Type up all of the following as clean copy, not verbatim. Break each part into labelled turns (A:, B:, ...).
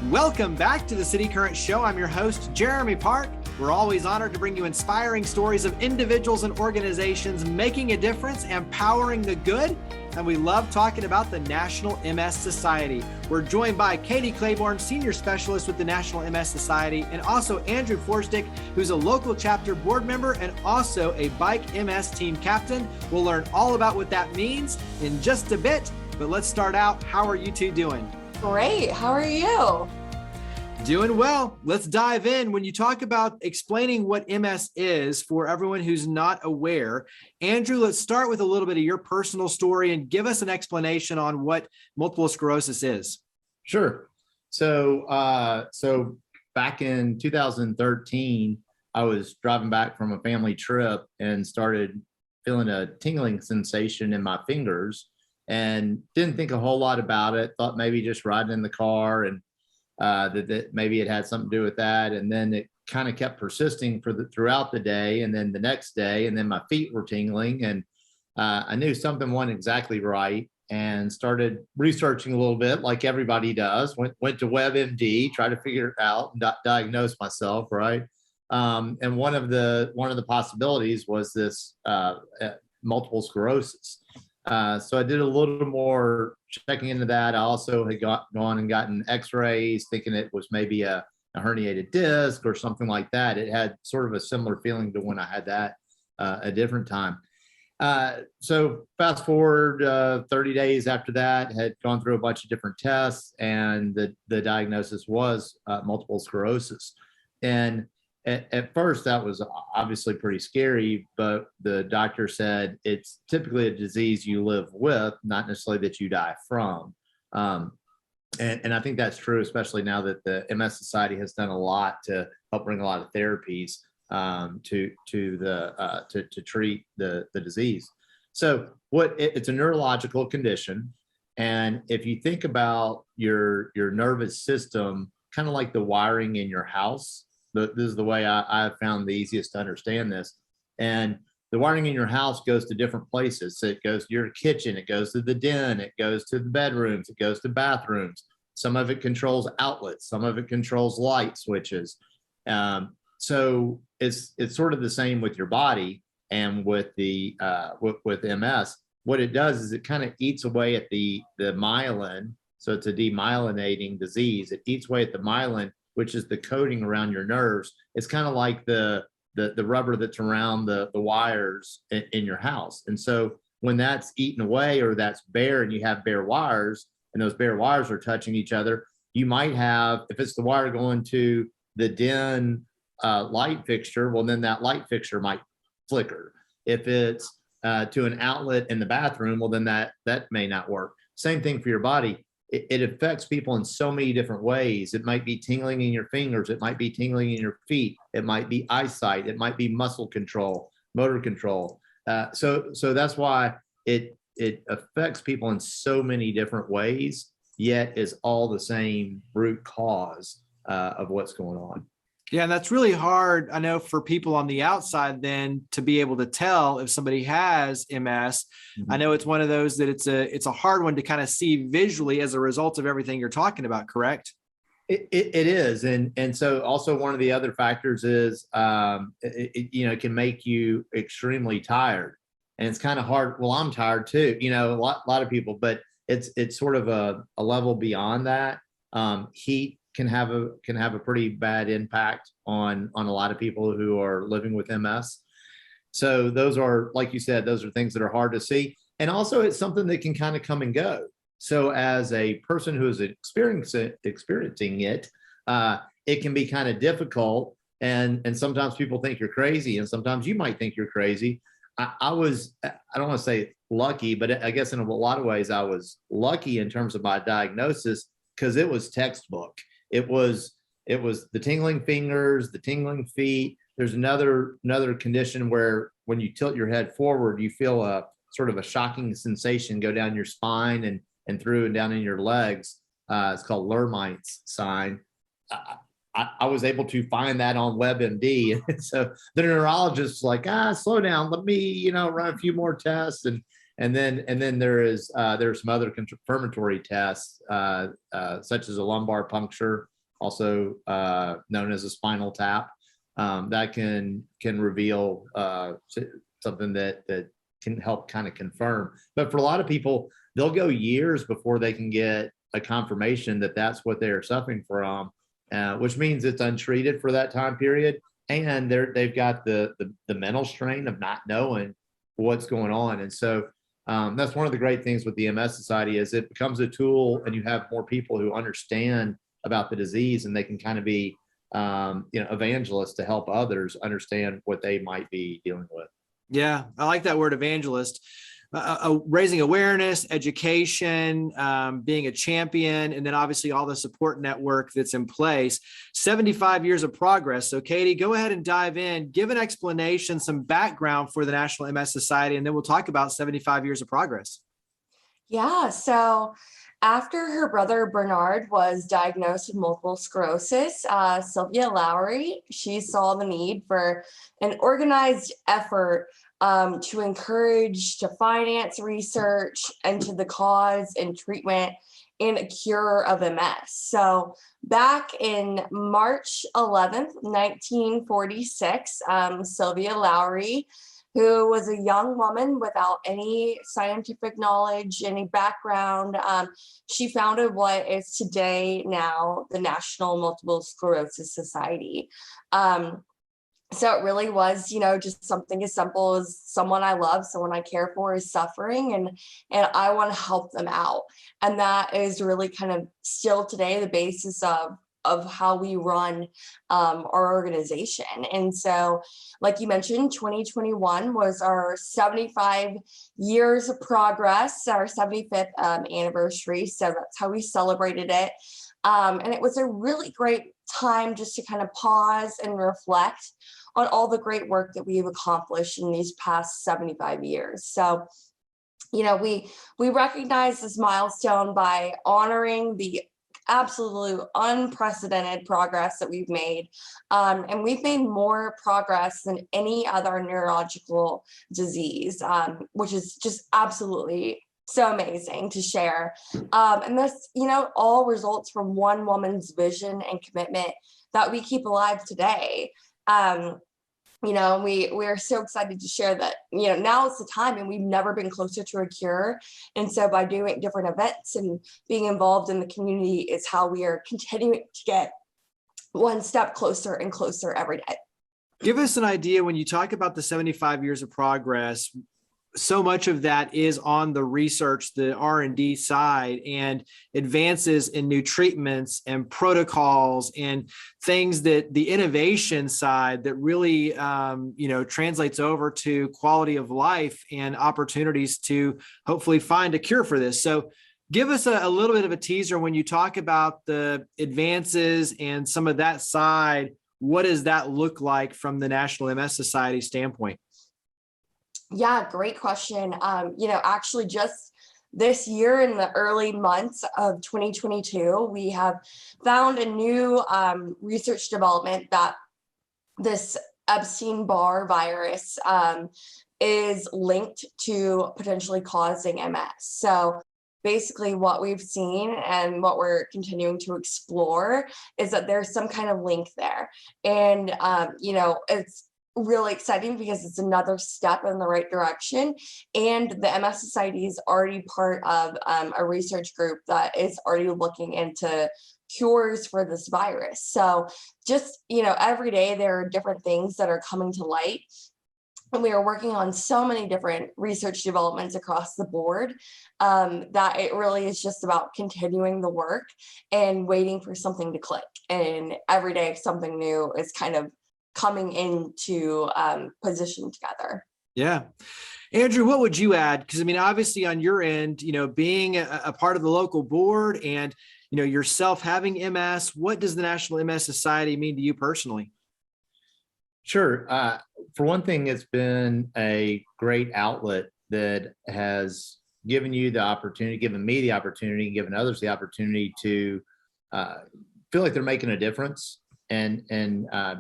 A: Welcome back to the City Current Show. I'm your host, Jeremy Park. We're always honored to bring you inspiring stories of individuals and organizations making a difference and powering the good. And we love talking about the National MS Society. We're joined by Katie Claiborne, Senior Specialist with the National MS Society, and also Andrew Forsdick, who's a local chapter board member and also a Bike MS team captain. We'll learn all about what that means in just a bit, but let's start out. How are you two doing?
B: Great. How are you?
A: Doing well. Let's dive in. When you talk about explaining what MS is for everyone who's not aware, Andrew, let's start with a little bit of your personal story and give us an explanation on what multiple sclerosis is.
C: Sure. So back in 2013, I was driving back from a family trip and started feeling a tingling sensation in my fingers and didn't think a whole lot about it. Thought maybe just riding in the car and that maybe it had something to do with that. And then it kind of kept persisting throughout the day. And then the next day, and then my feet were tingling, and I knew something wasn't exactly right and started researching a little bit like everybody does. Went to WebMD, tried to figure it out and diagnose myself. Right. And one of the possibilities was this multiple sclerosis. So I did a little more checking into that. I also had gone and gotten x-rays thinking it was maybe a herniated disc or something like that. It had sort of a similar feeling to when I had that a different time. So fast forward 30 days after that, had gone through a bunch of different tests, and the diagnosis was multiple sclerosis. And at first, that was obviously pretty scary, but the doctor said it's typically a disease you live with, not necessarily that you die from. And I think that's true, especially now that the MS Society has done a lot to help bring a lot of therapies to treat the disease. So it's a neurological condition, and if you think about your nervous system, kind of like the wiring in your house. This is the way I've found the easiest to understand this. And the wiring in your house goes to different places. So it goes to your kitchen, it goes to the den, it goes to the bedrooms, it goes to bathrooms. Some of it controls outlets, some of it controls light switches. So it's sort of the same with your body and with with MS. What it does is it kind of eats away at the myelin. So it's a demyelinating disease. It eats away at the myelin, which is the coating around your nerves. It's kind of like the rubber that's around the wires in your house. And so when that's eaten away or that's bare and you have bare wires and those bare wires are touching each other, you might have, if it's the wire going to the den light fixture, well, then that light fixture might flicker. If it's to an outlet in the bathroom, well, then that may not work. Same thing for your body. It affects people in so many different ways. It might be tingling in your fingers. It might be tingling in your feet. It might be eyesight. It might be muscle control, motor control. So that's why it affects people in so many different ways, yet is all the same root cause of what's going on.
A: Yeah, and that's really hard, I know, for people on the outside then to be able to tell if somebody has MS. Mm-hmm. I know it's one of those that it's a hard one to kind of see visually as a result of everything you're talking about, correct?
C: It is. And so also one of the other factors is, it can make you extremely tired. And it's kind of hard. Well, I'm tired too, a lot of people, but it's sort of a level beyond that. Heat can have a pretty bad impact on a lot of people who are living with MS. So those are, like you said, those are things that are hard to see. And also it's something that can kind of come and go. So as a person who is experiencing it, it can be kind of difficult. And sometimes people think you're crazy, and sometimes you might think you're crazy. I don't want to say lucky, but I guess in a lot of ways I was lucky in terms of my diagnosis, because it was textbook. It was the tingling fingers, the tingling feet. There's another condition where when you tilt your head forward, you feel a sort of a shocking sensation go down your spine and through and down in your legs. It's called Lermite's sign. I was able to find that on WebMD. So the neurologist was like, slow down. Let me, run a few more tests. And And then there's some other confirmatory tests, such as a lumbar puncture, also known as a spinal tap, that can reveal something that can help kind of confirm. But for a lot of people, they'll go years before they can get a confirmation that that's what they're suffering from, which means it's untreated for that time period, and they've got the mental strain of not knowing what's going on. And so that's one of the great things with the MS Society is it becomes a tool, and you have more people who understand about the disease, and they can kind of be evangelists to help others understand what they might be dealing with.
A: Yeah, I like that word, evangelist. Raising awareness, education, being a champion, and then obviously all the support network that's in place. 75 years of progress. So Katie, go ahead and dive in, give an explanation, some background for the National MS Society, and then we'll talk about 75 years of progress.
B: Yeah, so after her brother Bernard was diagnosed with multiple sclerosis, Sylvia Lowry, she saw the need for an organized effort to encourage, to finance research into the cause and treatment and a cure of MS. So back in March 11th, 1946, Sylvia Lowry, who was a young woman without any scientific knowledge, any background, she founded what is today now the National Multiple Sclerosis Society. So it really was, just something as simple as someone I love, someone I care for is suffering, and I want to help them out. And that is really kind of still today the basis of how we run our organization. And so, like you mentioned, 2021 was our 75 years of progress, our 75th anniversary. So that's how we celebrated it. And it was a really great time just to kind of pause and reflect on all the great work that we've accomplished in these past 75 years. So, we recognize this milestone by honoring the absolutely unprecedented progress that we've made. And we've made more progress than any other neurological disease, which is just absolutely so amazing to share. And this, all results from one woman's vision and commitment that we keep alive today. We are so excited to share that, now is the time, and we've never been closer to a cure. And so by doing different events and being involved in the community is how we are continuing to get one step closer and closer every day.
A: Give us an idea when you talk about the 75 years of progress. So much of that is on the research, the R&D side, and advances in new treatments and protocols and things that the innovation side that really, translates over to quality of life and opportunities to hopefully find a cure for this. So give us a little bit of a teaser when you talk about the advances and some of that side. What does that look like from the National MS Society standpoint?
B: Yeah, great question. Actually just this year in the early months of 2022, we have found a new research development that this Epstein-Barr virus is linked to potentially causing MS. So basically what we've seen and what we're continuing to explore is that there's some kind of link there. And, it's really exciting because it's another step in the right direction. And the MS Society is already part of a research group that is already looking into cures for this virus. So just, every day there are different things that are coming to light. And we are working on so many different research developments across the board that it really is just about continuing the work and waiting for something to click. And every day something new is kind of coming into position together.
A: Yeah. Andrew, what would you add? Because obviously on your end, being a part of the local board and, yourself having MS, what does the National MS Society mean to you personally?
C: Sure. For one thing, it's been a great outlet that has given me the opportunity, and given others the opportunity to feel like they're making a difference and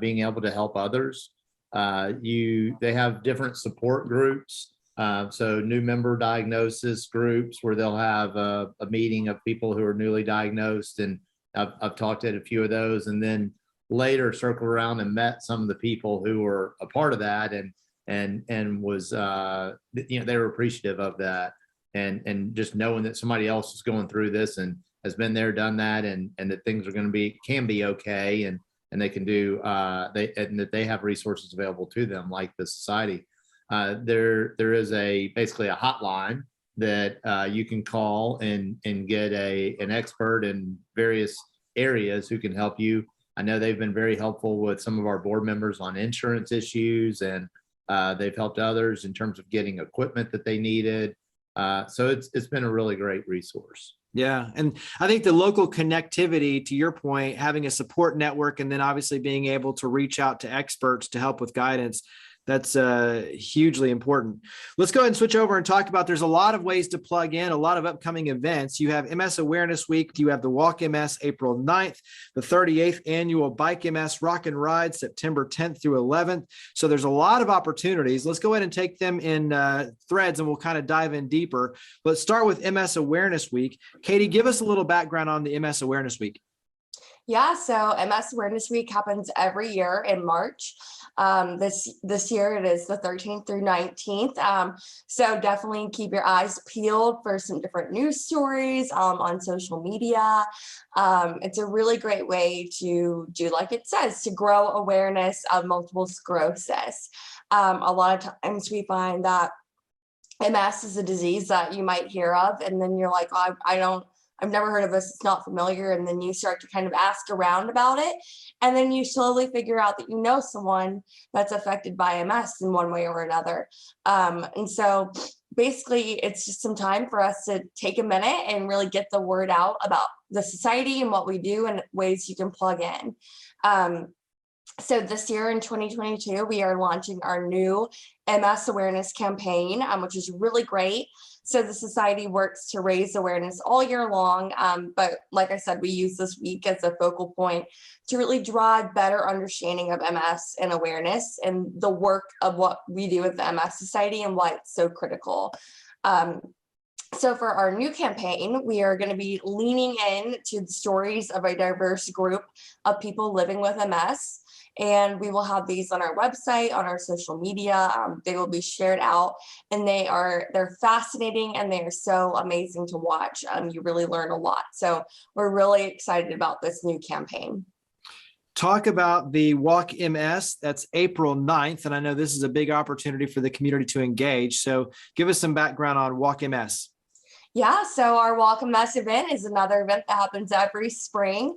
C: being able to help others. They have different support groups So new member diagnosis groups where they'll have a meeting of people who are newly diagnosed. And I've talked at a few of those, and then later circled around and met some of the people who were a part of that, and was, they were appreciative of that. And just knowing that somebody else is going through this and has been there, done that, and that things are going to can be okay, and they can do, and that they have resources available to them, like the society. There is basically a hotline that you can call and get an expert in various areas who can help you. I know they've been very helpful with some of our board members on insurance issues, and they've helped others in terms of getting equipment that they needed. So it's been a really great resource.
A: Yeah. And I think the local connectivity, to your point, having a support network, and then obviously being able to reach out to experts to help with guidance, that's hugely important. Let's go ahead and switch over and talk about, there's a lot of ways to plug in, a lot of upcoming events. You have MS Awareness Week. You have the Walk MS April 9th, the 38th annual Bike MS Rockin Ride September 10th through 11th. So there's a lot of opportunities. Let's go ahead and take them in threads, and we'll kind of dive in deeper. Let's start with MS Awareness Week. Katie, give us a little background on the MS Awareness Week.
B: Yeah, so MS Awareness Week happens every year in March. This year it is the 13th through 19th. So definitely keep your eyes peeled for some different news stories on social media. It's a really great way to do, like it says, to grow awareness of multiple sclerosis. A lot of times we find that MS is a disease that you might hear of, and then you're like, oh, I've never heard of this, it's not familiar. And then you start to kind of ask around about it. And then you slowly figure out that you know someone that's affected by MS in one way or another. And so basically it's just some time for us to take a minute and really get the word out about the society and what we do and ways you can plug in. So this year in 2022, we are launching our new MS awareness campaign, which is really great. So the society works to raise awareness all year long. But like I said, we use this week as a focal point to really drive better understanding of MS and awareness and the work of what we do with the MS Society and why it's so critical. So for our new campaign, we are going to be leaning in to the stories of a diverse group of people living with MS. And we will have these on our website, on our social media. They will be shared out, and they're fascinating, and they are so amazing to watch. You really learn a lot. So we're really excited about this new campaign.
A: Talk about the Walk MS. That's April 9th. And I know this is a big opportunity for the community to engage. So give us some background on Walk MS.
B: Yeah, so our Walk MS event is another event that happens every spring.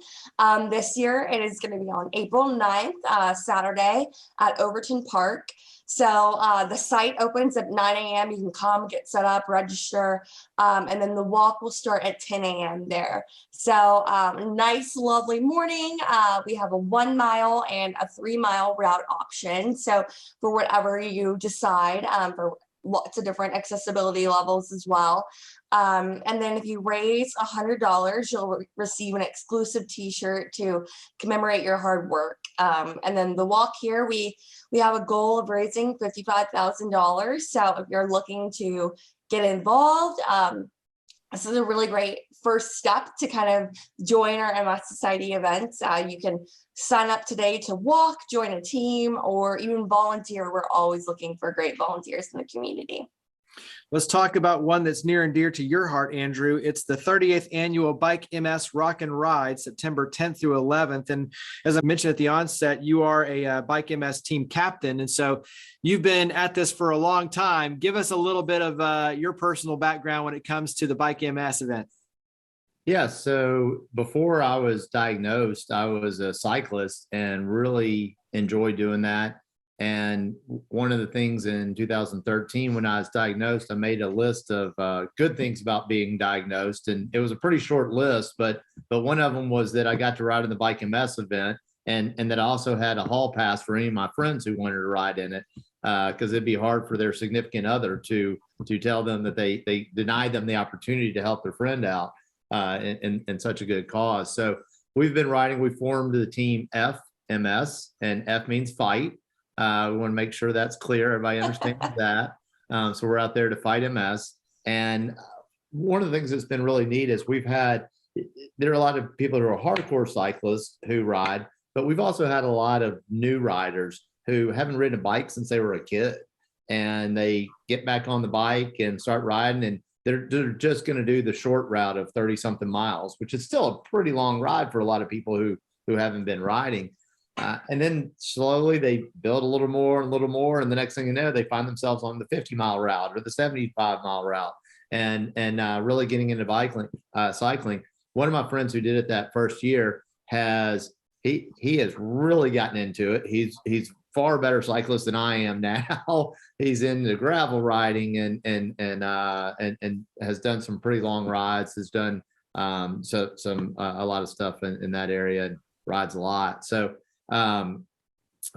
B: This year, it is going to be on April 9th, Saturday at Overton Park. So the site opens at 9 a.m. You can come, get set up, register, and then the walk will start at 10 a.m. there. So nice, lovely morning. We have a 1 mile and a 3 mile route option. So for whatever you decide, for lots of different accessibility levels as well. And then if you raise $100, you'll receive an exclusive t-shirt to commemorate your hard work. And then the walk here, we have a goal of raising $55,000. So if you're looking to get involved, this is a really great first step to kind of join our MS Society events. You can sign up today to walk, join a team, or even volunteer. We're always looking for great volunteers in the community.
A: Let's talk about one that's near and dear to your heart, Andrew. It's the 38th annual Bike MS Rockin Ride, September 10th through 11th. And as I mentioned at the onset, you are a Bike MS team captain. And so you've been at this for a long time. Give us a little bit of your personal background when it comes to the Bike MS event.
C: Yeah, so before I was diagnosed, I was a cyclist and really enjoyed doing that. And one of the things in 2013, when I was diagnosed, I made a list of good things about being diagnosed. And it was a pretty short list, but one of them was that I got to ride in the Bike MS event, and that I also had a hall pass for any of my friends who wanted to ride in it, because it'd be hard for their significant other to tell them that they denied them the opportunity to help their friend out in such a good cause. So we've been riding. We formed the team FMS, and F means fight. We want to make sure that's clear. Everybody understands that. So we're out there to fight MS. And one of the things that's been really neat is there are a lot of people who are hardcore cyclists who ride, but we've also had a lot of new riders who haven't ridden a bike since they were a kid, and they get back on the bike and start riding, and they're just going to do the short route of 30 something miles, which is still a pretty long ride for a lot of people who haven't been riding. And then slowly they build a little more, and the next thing you know, they find themselves on the 50-mile route or the 75-mile route, and really getting into cycling. One of my friends who did it that first year has really gotten into it. He's far better cyclist than I am now. He's into gravel riding and has done some pretty long rides. Has done a lot of stuff in that area and rides a lot. So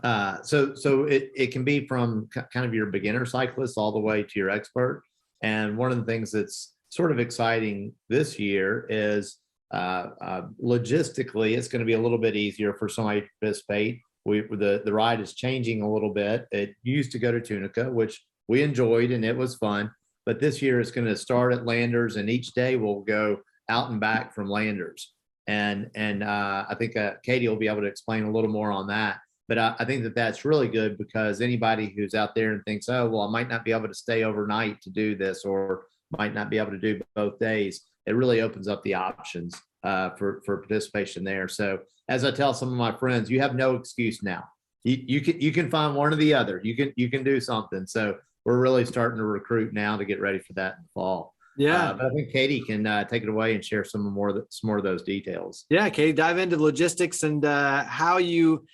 C: it can be from kind of your beginner cyclist all the way to your expert. And one of the things that's sort of exciting this year is logistically, it's going to be a little bit easier for somebody to participate. The ride is changing a little bit. It used to go to Tunica, which we enjoyed and it was fun. But this year it's going to start at Landers, and each day we'll go out and back from Landers. And I think Katie will be able to explain a little more on that. But I think that's really good, because anybody who's out there and thinks, oh, well, I might not be able to stay overnight to do this, or might not be able to do both days, it really opens up the options for participation there. So as I tell some of my friends, you have no excuse now. You can find one or the other. You can do something. So we're really starting to recruit now to get ready for that in the fall.
A: Yeah.
C: But I think Katie can take it away and share some more of those details.
A: Yeah, Katie, dive into logistics and how you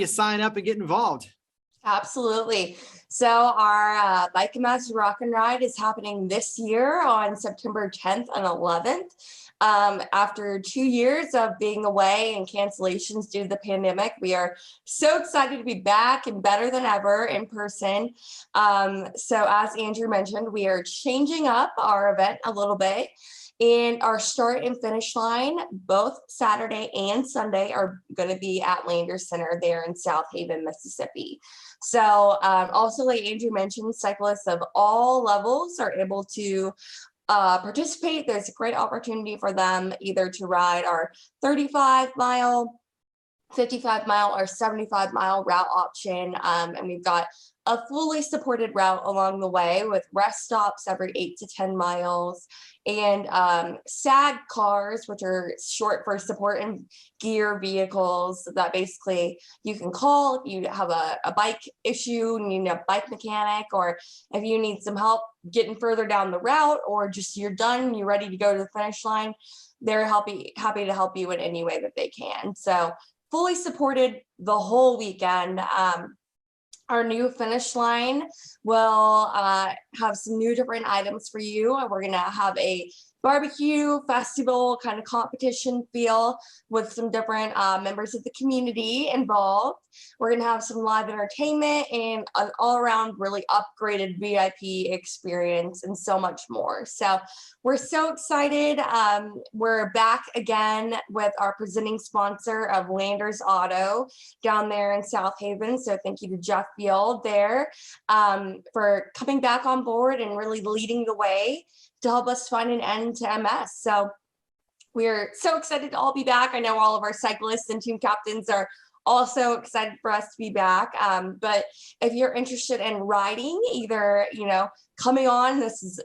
A: sign up and get involved.
B: Absolutely. So our Bike MS Rockin Ride is happening this year on September 10th and 11th. After 2 years of being away and cancellations due to the pandemic, we are so excited to be back and better than ever in person. So as Andrew mentioned, we are changing up our event a little bit. And our start and finish line, both Saturday and Sunday, are going to be at Landers Center there in South Haven, Mississippi. So also, like Andrew mentioned, cyclists of all levels are able to participate. There's a great opportunity for them either to ride our 35-mile, 55-mile, or 75-mile route option. And we've got a fully supported route along the way with rest stops every 8 to 10 miles, and SAG cars, which are short for support and gear vehicles, that basically you can call if you have a bike issue, you need a bike mechanic, or if you need some help getting further down the route, or just you're done, you're ready to go to the finish line. They're happy to help you in any way that they can. So fully supported the whole weekend. Our new finish line will have some new different items for you. We're going to have a barbecue festival kind of competition feel with some different members of the community involved. We're going to have some live entertainment and an all-around really upgraded VIP experience and so much more. So we're so excited. We're back again with our presenting sponsor of Landers Auto down there in South Haven. So thank you to Jeff Field there for coming back on board and really leading the way to help us find an end to MS. So we're so excited to all be back. I know all of our cyclists and team captains are also excited for us to be back. But if you're interested in riding, either, coming on, this is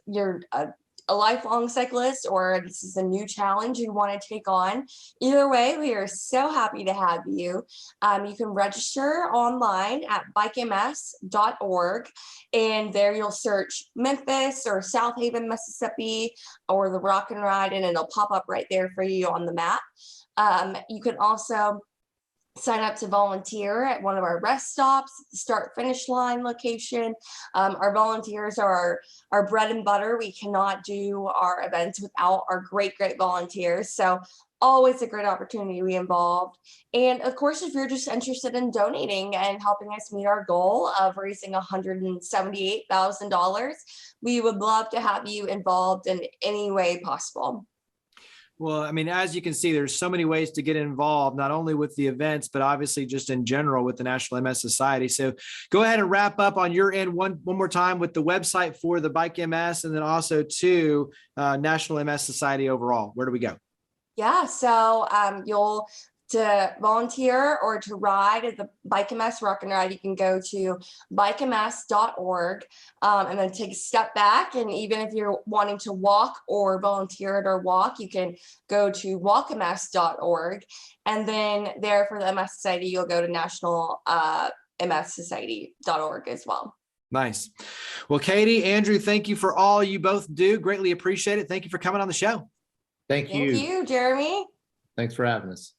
B: a lifelong cyclist, or this is a new challenge you want to take on. Either way, we are so happy to have you. You can register online at bikems.org, and there you'll search Memphis or South Haven, Mississippi, or the Rockin Ride, and it'll pop up right there for you on the map. You can also sign up to volunteer at one of our rest stops, the start finish line location. Our volunteers are our bread and butter. We cannot do our events without our great volunteers. So always a great opportunity to be involved. And of course, if you're just interested in donating and helping us meet our goal of raising $178,000, we would love to have you involved in any way possible.
A: Well, I mean, as you can see, there's so many ways to get involved, not only with the events, but obviously just in general with the National MS Society. So go ahead and wrap up on your end one more time with the website for the Bike MS, and then also to National MS Society overall. Where do we go?
B: Yeah, so to volunteer or to ride at the Bike MS Rockin Ride, you can go to bikems.org and then take a step back. And even if you're wanting to walk or volunteer at or walk, you can go to walkms.org. And then there for the MS Society, you'll go to National MSSociety.org as well.
A: Nice. Well, Katie, Andrew, thank you for all you both do. Greatly appreciate it. Thank you for coming on the show.
C: Thank you.
B: Thank you, Jeremy.
C: Thanks for having us.